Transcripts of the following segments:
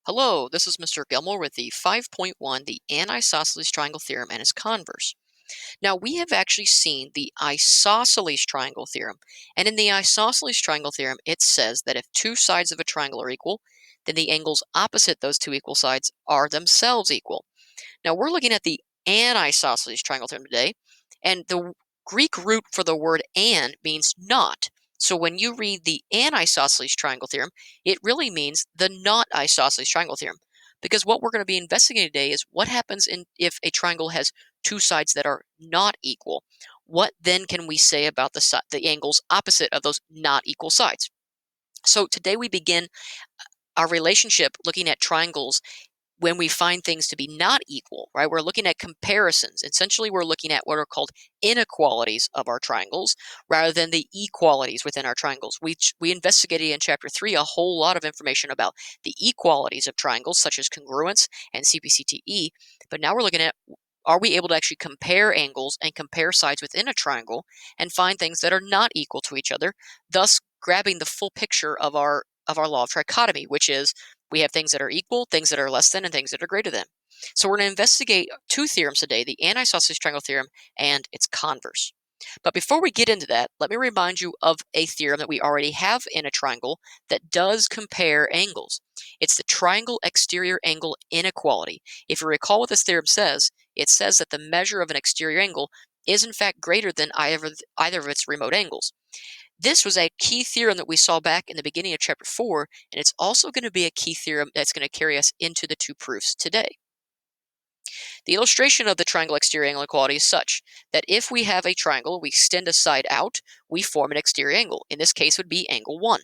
Hello, this is Mr. Gilmore with the 5.1, the Anisosceles triangle theorem and its converse. Now, we have actually seen the isosceles triangle theorem, and in the isosceles triangle theorem, it says that if two sides of a triangle are equal, then the angles opposite those two equal sides are themselves equal. Now, we're looking at the anisosceles triangle theorem today, and the Greek root for the word "and" means not. So when you read the anisosceles triangle theorem, it really means the not isosceles triangle theorem. Because what we're going to be investigating today is what happens if a triangle has two sides that are not equal. What then can we say about the angles opposite of those not equal sides? So today we begin our relationship looking at triangles when we find things to be not equal, right? We're looking at comparisons. Essentially, we're looking at what are called inequalities of our triangles rather than the equalities within our triangles. We investigated in Chapter 3 a whole lot of information about the equalities of triangles, such as congruence and CPCTE, but now we're looking at are we able to actually compare angles and compare sides within a triangle and find things that are not equal to each other, thus grabbing the full picture of our law of trichotomy, which is we have things that are equal, things that are less than, and things that are greater than. So we're going to investigate two theorems today, the anisosceles triangle theorem and its converse. But before we get into that, let me remind you of a theorem that we already have in a triangle that does compare angles. It's the triangle exterior angle inequality. If you recall what this theorem says, it says that the measure of an exterior angle is in fact greater than either of its remote angles. This was a key theorem that we saw back in the beginning of Chapter 4, and it's also going to be a key theorem that's going to carry us into the two proofs today. The illustration of the triangle exterior angle inequality is such that if we have a triangle, we extend a side out, we form an exterior angle. In this case, would be angle 1.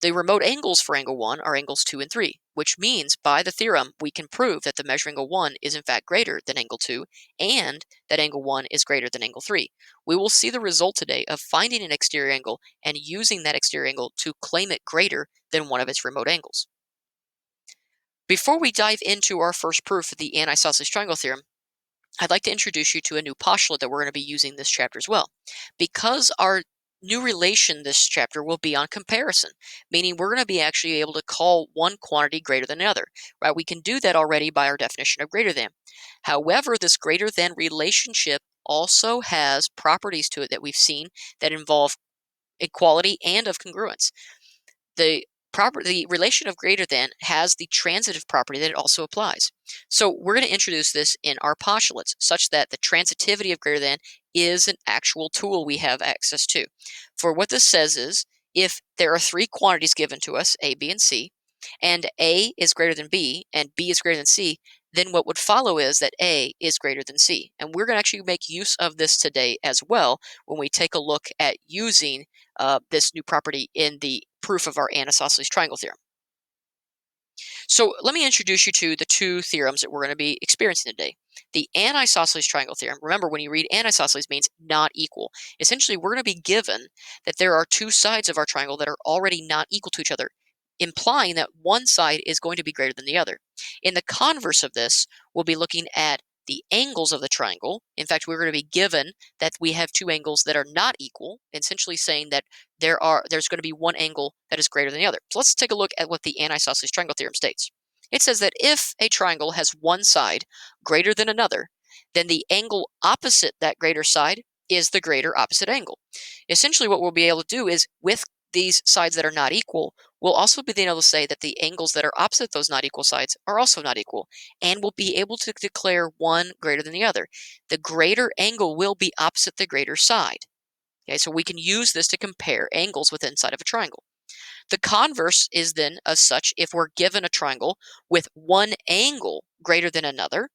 The remote angles for angle 1 are angles 2 and 3, which means by the theorem we can prove that the measure angle 1 is in fact greater than angle 2 and that angle 1 is greater than angle 3. We will see the result today of finding an exterior angle and using that exterior angle to claim it greater than one of its remote angles. Before we dive into our first proof of the anisosceles triangle theorem, I'd like to introduce you to a new postulate that we're going to be using this chapter as well. Because our new relation this chapter will be on comparison, meaning we're going to be actually able to call one quantity greater than another, right? We can do that already by our definition of greater than. However, this greater than relationship also has properties to it that we've seen that involve equality and of congruence. The relation of greater than has the transitive property that it also applies. So we're going to introduce this in our postulates such that the transitivity of greater than is an actual tool we have access to. For what this says is if there are three quantities given to us, A, B, and C, and A is greater than B and B is greater than C, then what would follow is that A is greater than C. And we're going to actually make use of this today as well when we take a look at using this new property in the proof of our anisosceles triangle theorem. So let me introduce you to the two theorems that we're going to be experiencing today. The anisosceles triangle theorem, remember when you read anisosceles means not equal. Essentially, we're going to be given that there are two sides of our triangle that are already not equal to each other, implying that one side is going to be greater than the other. In the converse of this, we'll be looking at the angles of the triangle. In fact, we're going to be given that we have two angles that are not equal, essentially saying that there's going to be one angle that is greater than the other. So let's take a look at what the anisosceles triangle theorem states. It says that if a triangle has one side greater than another, then the angle opposite that greater side is the greater opposite angle. Essentially, what we'll be able to do is with these sides that are not equal, we'll also be able to say that the angles that are opposite those not equal sides are also not equal, and we'll be able to declare one greater than the other. The greater angle will be opposite the greater side. Okay, so we can use this to compare angles within inside of a triangle. The converse is then as such, if we're given a triangle with one angle greater than another,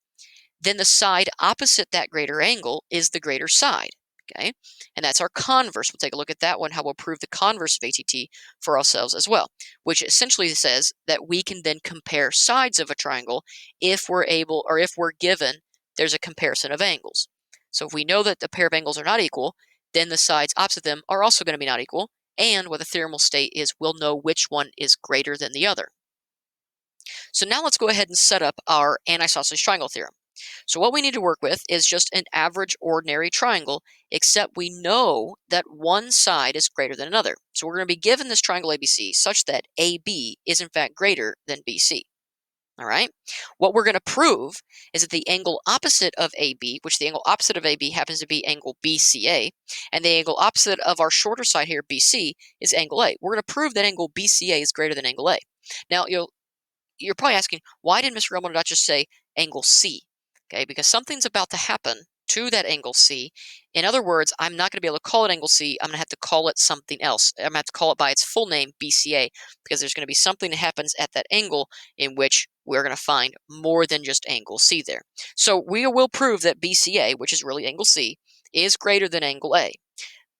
then the side opposite that greater angle is the greater side. Okay, and that's our converse. We'll take a look at that one, how we'll prove the converse of ATT for ourselves as well, which essentially says that we can then compare sides of a triangle if we're able, or if we're given, there's a comparison of angles. So if we know that the pair of angles are not equal, then the sides opposite them are also going to be not equal, and what the theorem will state is we'll know which one is greater than the other. So now let's go ahead and set up our anisosceles triangle theorem. So what we need to work with is just an average ordinary triangle, except we know that one side is greater than another. So we're going to be given this triangle ABC such that AB is in fact greater than BC. All right. What we're going to prove is that the angle opposite of AB, which the angle opposite of AB happens to be angle BCA, and the angle opposite of our shorter side here, BC, is angle A. We're going to prove that angle BCA is greater than angle A. Now, you're probably asking, why did Mr. Elmo not just say angle C? Okay, because something's about to happen to that angle C. In other words, I'm not going to be able to call it angle C. I'm going to have to call it something else. I'm going to have to call it by its full name, BCA, because there's going to be something that happens at that angle in which we're going to find more than just angle C there. So we will prove that BCA, which is really angle C, is greater than angle A.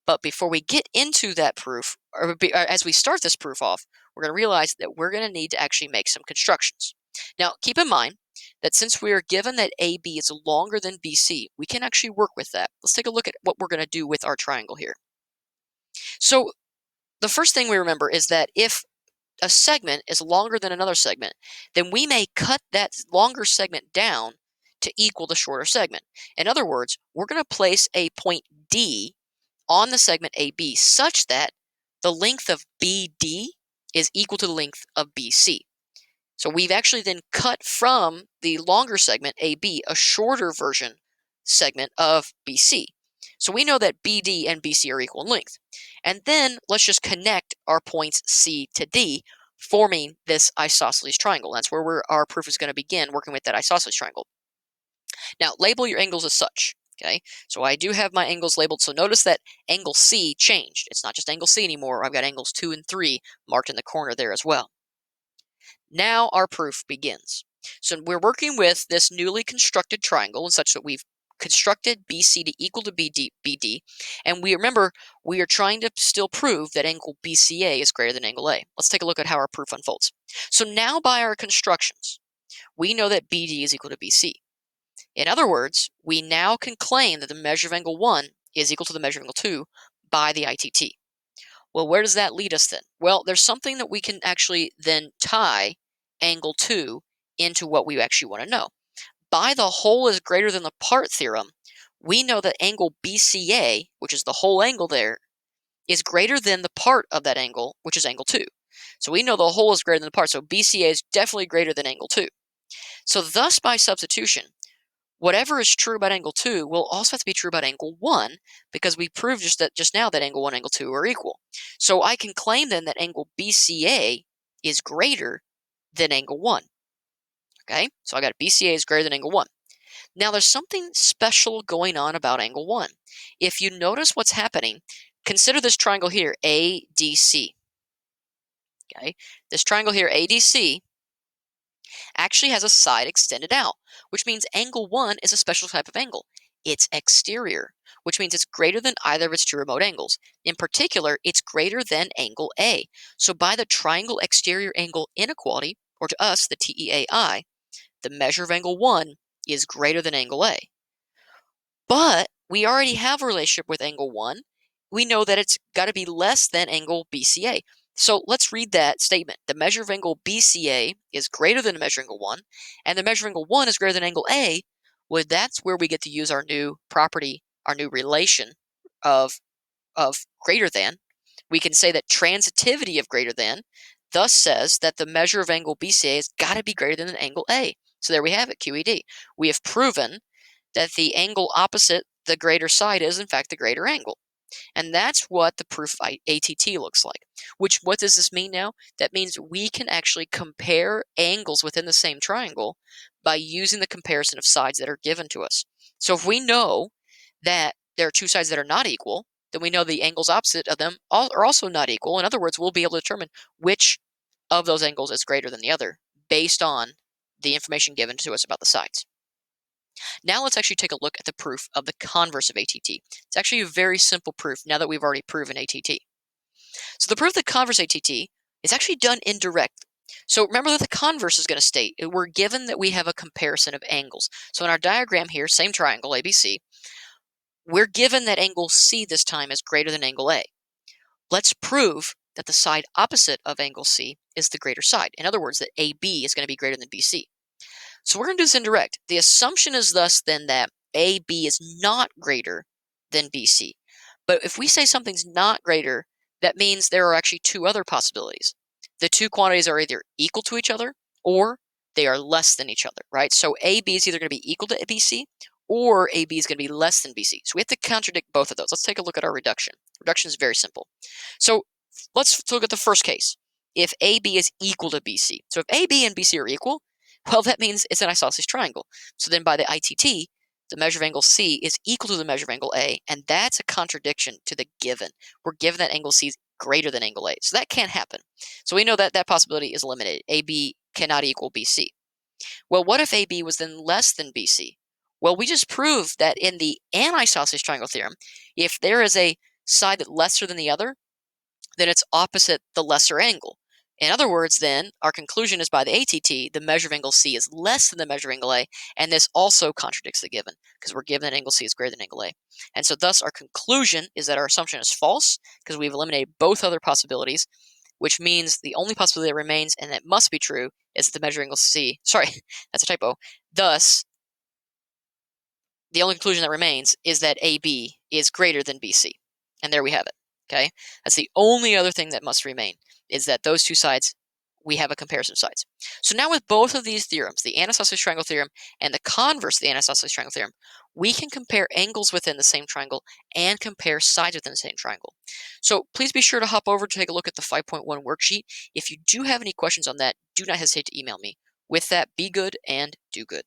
But before we get into that proof, or as we start this proof off, we're going to realize that we're going to need to actually make some constructions. Now, keep in mind that since we are given that AB is longer than BC, we can actually work with that. Let's take a look at what we're going to do with our triangle here. So the first thing we remember is that if a segment is longer than another segment, then we may cut that longer segment down to equal the shorter segment. In other words, we're going to place a point D on the segment AB such that the length of BD is equal to the length of BC. So we've actually then cut from the longer segment AB a shorter version segment of BC. So we know that BD and BC are equal in length. And then let's just connect our points C to D, forming this isosceles triangle. That's where our proof is going to begin, working with that isosceles triangle. Now, label your angles as such. Okay, so I do have my angles labeled. So notice that angle C changed. It's not just angle C anymore. I've got angles 2 and 3 marked in the corner there as well. Now our proof begins. So we're working with this newly constructed triangle and such that we've constructed BC to equal to BD, and we remember we are trying to still prove that angle BCA is greater than angle A. Let's take a look at how our proof unfolds. So now by our constructions, we know that BD is equal to BC. In other words, we now can claim that the measure of angle 1 is equal to the measure of angle 2 by the ITT. Well, where does that lead us then? Well, there's something that we can actually then tie angle 2 into what we actually want to know. By the whole is greater than the part theorem, we know that angle BCA, which is the whole angle there, is greater than the part of that angle, which is angle 2. So we know the whole is greater than the part, so BCA is definitely greater than angle 2. So thus, by substitution, whatever is true about angle 2 will also have to be true about angle 1, because we proved just now that angle 1 and angle 2 are equal. So I can claim then that angle BCA is greater than angle 1. Okay, so I got BCA is greater than angle 1. Now there's something special going on about angle 1. If you notice what's happening, consider this triangle here, ADC. Okay, this triangle here, ADC, actually has a side extended out, which means angle 1 is a special type of angle. It's exterior, which means it's greater than either of its two remote angles. In particular, it's greater than angle A. So by the triangle exterior angle inequality, or to us, the TEAI, the measure of angle 1 is greater than angle A. But we already have a relationship with angle 1. We know that it's got to be less than angle BCA. So let's read that statement. The measure of angle BCA is greater than the measure of angle 1, and the measure of angle 1 is greater than angle A. Well, that's where we get to use our new property, our new relation of greater than. We can say that transitivity of greater than thus says that the measure of angle BCA has got to be greater than angle A. So there we have it, QED. We have proven that the angle opposite the greater side is, in fact, the greater angle. And that's what the proof of ATT looks like. What does this mean now? That means we can actually compare angles within the same triangle by using the comparison of sides that are given to us. So if we know that there are two sides that are not equal, then we know the angles opposite of them are also not equal. In other words, we'll be able to determine which of those angles is greater than the other based on the information given to us about the sides. Now let's actually take a look at the proof of the converse of ATT. It's actually a very simple proof now that we've already proven ATT. So the proof of the converse ATT is actually done indirectly. So remember that the converse is going to state we're given that we have a comparison of angles. So in our diagram here, same triangle, ABC, we're given that angle C this time is greater than angle A. Let's prove that the side opposite of angle C is the greater side. In other words, that AB is going to be greater than BC. So we're going to do this indirect. The assumption is thus then that AB is not greater than BC. But if we say something's not greater, that means there are actually two other possibilities. The two quantities are either equal to each other or they are less than each other, right? So AB is either going to be equal to BC or AB is going to be less than BC. So we have to contradict both of those. Let's take a look at our reduction. Reduction is very simple. So let's look at the first case. If AB is equal to BC. So if AB and BC are equal, well, that means it's an isosceles triangle. So then by the ITT, the measure of angle C is equal to the measure of angle A, and that's a contradiction to the given. We're given that angle C is greater than angle A. So that can't happen. So we know that that possibility is eliminated. AB cannot equal BC. Well, what if AB was then less than BC? Well, we just proved that in the anisosceles triangle theorem, if there is a side that's lesser than the other, then it's opposite the lesser angle. In other words, then, our conclusion is by the ATT, the measure of angle C is less than the measure of angle A, and this also contradicts the given, because we're given that angle C is greater than angle A. And so thus our conclusion is that our assumption is false, because we've eliminated both other possibilities, which means the only possibility that remains, and that must be true, is that the measure of angle C, sorry, that's a typo, thus the only conclusion that remains is that AB is greater than BC. And there we have it. Okay? That's the only other thing that must remain, is that those two sides, we have a comparison of sides. So now with both of these theorems, the anisosceles triangle theorem and the converse of the anisosceles triangle theorem, we can compare angles within the same triangle and compare sides within the same triangle. So please be sure to hop over to take a look at the 5.1 worksheet. If you do have any questions on that, do not hesitate to email me. With that, be good and do good.